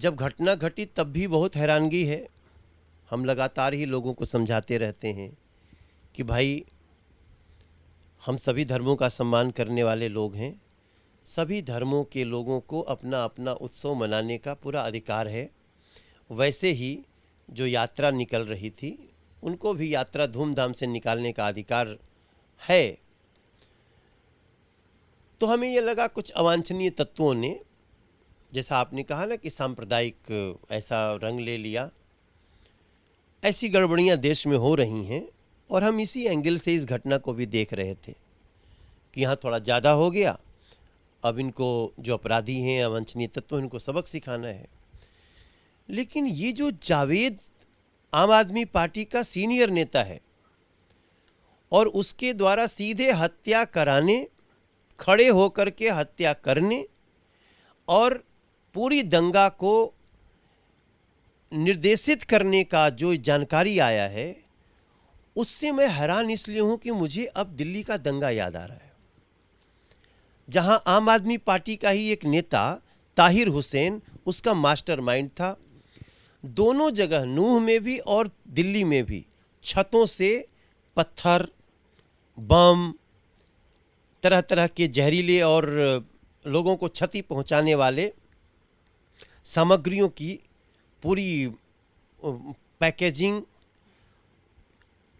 जब घटना घटी तब भी बहुत हैरानगी है। हम लगातार ही लोगों को समझाते रहते हैं कि भाई हम सभी धर्मों का सम्मान करने वाले लोग हैं, सभी धर्मों के लोगों को अपना अपना उत्सव मनाने का पूरा अधिकार है। वैसे ही जो यात्रा निकल रही थी उनको भी यात्रा धूमधाम से निकालने का अधिकार है। तो हमें ये लगा कुछ अवांछनीय तत्वों ने, जैसा आपने कहा ना कि सांप्रदायिक ऐसा रंग ले लिया, ऐसी गड़बड़ियां देश में हो रही हैं और हम इसी एंगल से इस घटना को भी देख रहे थे कि यहाँ थोड़ा ज़्यादा हो गया। अब इनको जो अपराधी हैं, अवांछनीय तत्व, इनको सबक सिखाना है। लेकिन ये जो जावेद आम आदमी पार्टी का सीनियर नेता है और उसके द्वारा सीधे हत्या कराने, खड़े होकर के हत्या करने और पूरी दंगा को निर्देशित करने का जो जानकारी आया है, उससे मैं हैरान इसलिए हूं कि मुझे अब दिल्ली का दंगा याद आ रहा है, जहां आम आदमी पार्टी का ही एक नेता ताहिर हुसैन उसका मास्टरमाइंड था। दोनों जगह, नूह में भी और दिल्ली में भी, छतों से पत्थर, बम, तरह तरह के जहरीले और लोगों को क्षति पहुंचाने वाले सामग्रियों की पूरी पैकेजिंग,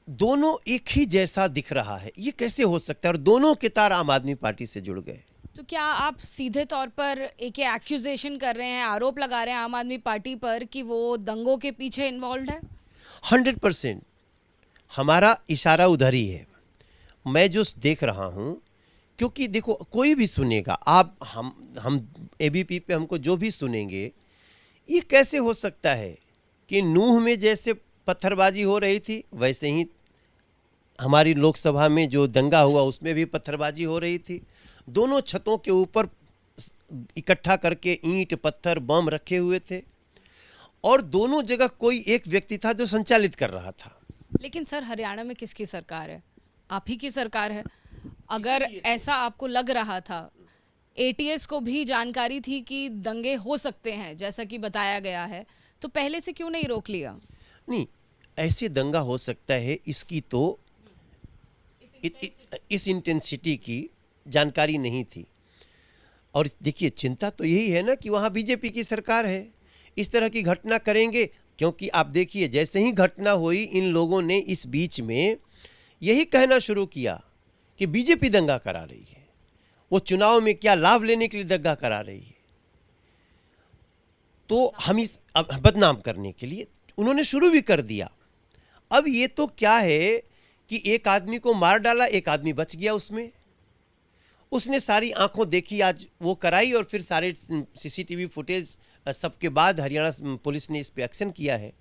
दोनों एक ही जैसा दिख रहा है। ये कैसे हो सकता है? और दोनों के तार आम आदमी पार्टी से जुड़ गए। तो क्या आप सीधे तौर पर एक एक्यूजेशन कर रहे हैं, आरोप लगा रहे हैं आम आदमी पार्टी पर कि वो दंगों के पीछे इन्वॉल्व है? 100% हमारा इशारा उधर ही है। मैं जो देख रहा हूं, क्योंकि देखो कोई भी सुनेगा, आप हम एबीपी पे हमको जो भी सुनेंगे, ये कैसे हो सकता है कि नूह में जैसे पत्थरबाजी हो रही थी वैसे ही हमारी लोकसभा में जो दंगा हुआ उसमें भी पत्थरबाजी हो रही थी। दोनों छतों के ऊपर इकट्ठा करके ईंट, पत्थर, बम रखे हुए थे और दोनों जगह कोई एक व्यक्ति था जो संचालित कर रहा था। लेकिन सर, हरियाणा में किसकी सरकार है? आप ही की सरकार है। अगर ऐसा आपको लग रहा था, एटीएस को भी जानकारी थी कि दंगे हो सकते हैं जैसा कि बताया गया है, तो पहले से क्यों नहीं रोक लिया? नहीं, ऐसे दंगा हो सकता है इसकी तो इस इंटेंसिटी की जानकारी नहीं थी। और देखिए, चिंता तो यही है ना कि वहाँ बीजेपी की सरकार है, इस तरह की घटना करेंगे। क्योंकि आप देखिए, जैसे ही घटना हुई, इन लोगों ने इस बीच में यही कहना शुरू किया कि बीजेपी दंगा करा रही है, वो चुनाव में क्या लाभ लेने के लिए दंगा करा रही है। तो हम इस बदनाम करने के लिए उन्होंने शुरू भी कर दिया। अब ये तो क्या है कि एक आदमी को मार डाला, एक आदमी बच गया उसमें, उसने सारी आंखों देखी, आज वो कराई और फिर सारे सीसीटीवी फुटेज सबके बाद हरियाणा पुलिस ने इस पे एक्शन किया है।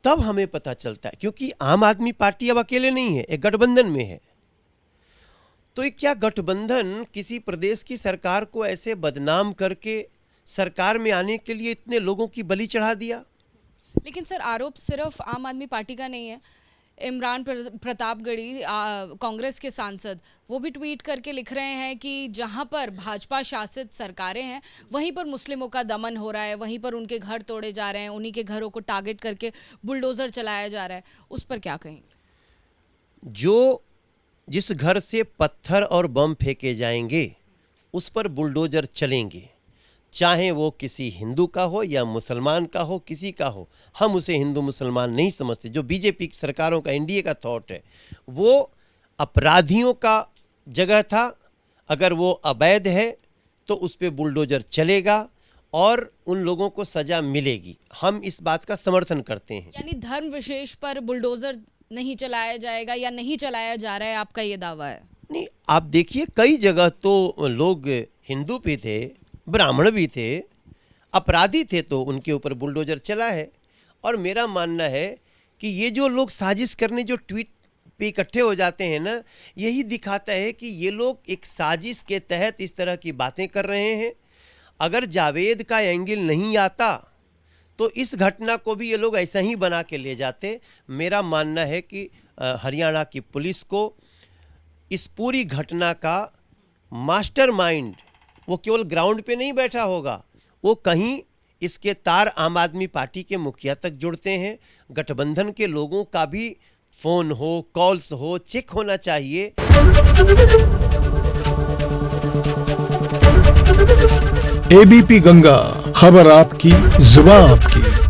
तब हमें पता चलता है, क्योंकि आम आदमी पार्टी अब अकेले नहीं है, एक गठबंधन में है। तो ये क्या गठबंधन किसी प्रदेश की सरकार को ऐसे बदनाम करके सरकार में आने के लिए इतने लोगों की बलि चढ़ा दिया? लेकिन सर, आरोप सिर्फ आम आदमी पार्टी का नहीं है। इमरान प्रतापगढ़ी, कांग्रेस के सांसद, वो भी ट्वीट करके लिख रहे हैं कि जहां पर भाजपा शासित सरकारें हैं वहीं पर मुस्लिमों का दमन हो रहा है, वहीं पर उनके घर तोड़े जा रहे हैं, उन्हीं के घरों को टारगेट करके बुलडोजर चलाया जा रहा है। उस पर क्या कहें? जिस घर से पत्थर और बम फेंके जाएंगे उस पर बुलडोजर चलेंगे, चाहे वो किसी हिंदू का हो या मुसलमान का हो, किसी का हो। हम उसे हिंदू मुसलमान नहीं समझते। जो बीजेपी की सरकारों का, एनडीए का थॉट है, वो अपराधियों का जगह था। अगर वो अवैध है तो उस पर बुलडोजर चलेगा और उन लोगों को सजा मिलेगी। हम इस बात का समर्थन करते हैं। यानी धर्म विशेष पर बुलडोजर नहीं चलाया जाएगा या नहीं चलाया जा रहा है, आपका ये दावा है? नहीं, आप देखिए, कई जगह तो लोग हिंदू भी थे, ब्राह्मण भी थे, अपराधी थे, तो उनके ऊपर बुलडोजर चला है। और मेरा मानना है कि ये जो लोग साजिश करने जो ट्वीट पे इकट्ठे हो जाते हैं ना, यही दिखाता है कि ये लोग एक साजिश के तहत इस तरह की बातें कर रहे हैं। अगर जावेद का एंगल नहीं आता तो इस घटना को भी ये लोग ऐसा ही बना के ले जाते। मेरा मानना है कि हरियाणा की पुलिस को इस पूरी घटना का मास्टरमाइंड, वो केवल ग्राउंड पे नहीं बैठा होगा, वो कहीं इसके तार आम आदमी पार्टी के मुखिया तक जुड़ते हैं। गठबंधन के लोगों का भी फोन हो, कॉल्स हो, चेक होना चाहिए। एबीपी गंगा, खबर आपकी, जुबान आपकी।